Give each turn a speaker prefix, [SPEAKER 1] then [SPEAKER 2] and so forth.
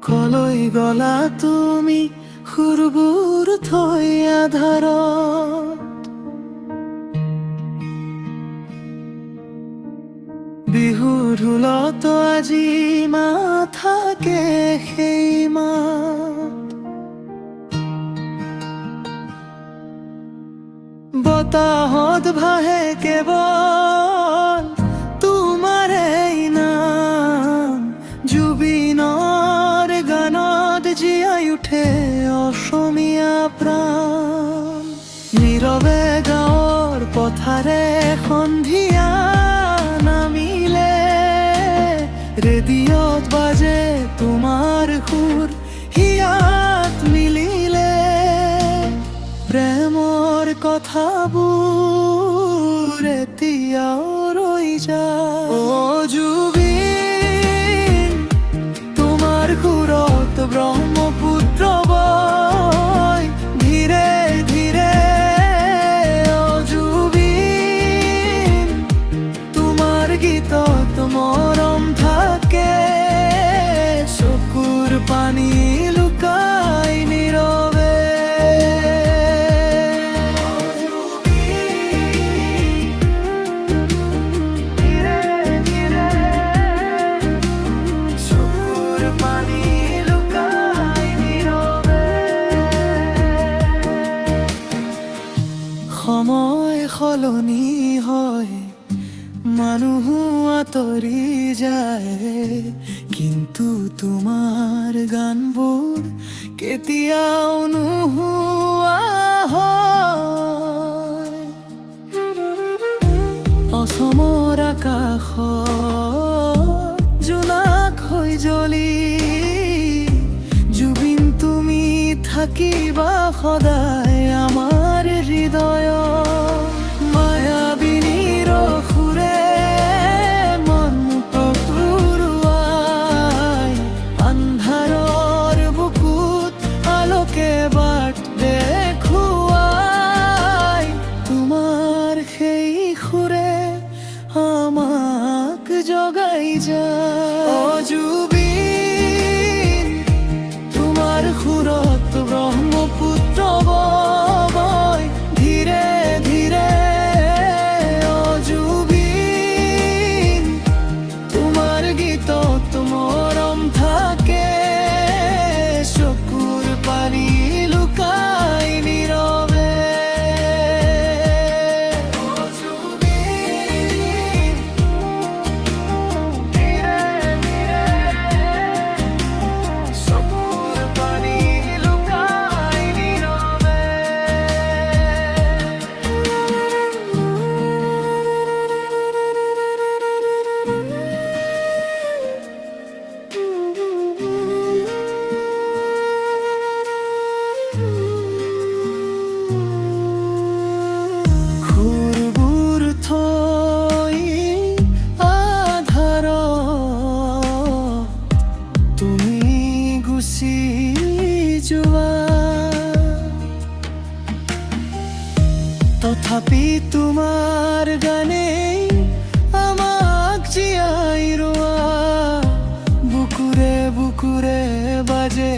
[SPEAKER 1] কলৈ গলা তুমি সুৰবোৰ থৈ আধাৰত, বিহুৰ ঢোলত আজি মাথাকে সেই মাত, বতাহত ভাহে কেৱল তোমাৰে নাম, জুবিনৰ গানত জীয়াই উঠে অসমীয়া প্ৰাণ। নীৰৱে গাঁৱৰ পথাৰে সন্ধিয়া নামিলে, ৰেডিঅ'ত বাজে তোমাৰ সুৰ হিয়াত মিলিলে, প্ৰেমৰ কথাবোৰ এতিয়াও ৰৈ যায়। অ জুবিন, তোমাৰ সুৰত ব্ৰহ্মপুত্ৰ বয় ধীৰে ধীৰে। অ জুবিন, তোমাৰ গীতত মৰম থাকে, চকুৰ পানী লুকাই নীৰৱে। সময় সলনি হয়, মানুহ আঁতৰি যায়, কিন্তু তোমাৰ গানবোৰ কেতিয়াও নোহোৱা হয়। অসমৰ আকাশত জোনাক হৈ জ্বলি, জুবিন তুমি থাকিবা সদায় আমাৰ হৃদয়ত। মায়াবিনীৰ সুৰে মনটো উৰুৱাই, আন্ধাৰৰ বুকুত আলোকে বাট দেখুৱাই, তোমাৰ সেই সুৰে আমাক জগাই যায়। অ জুবিন, তোমাৰ সুৰত ব্ৰহ্মপুত্ৰ বয় ধীৰে ধীৰে। অ জুবিন, তোমাৰ গীতত মৰম থাকে, চকুৰ পানী লুকাই নীৰৱে। অ জুবিন, ধীৰে ধীৰে, চকুৰ পানী লুকাই নীৰৱে। সুৰবোৰ থৈ আধাৰত তুমি গুচি যোৱা, তথাপি তোমাৰ গানেই আমাক জীয়াই ৰোৱা। বুকুৰে বুকুৰে বাজে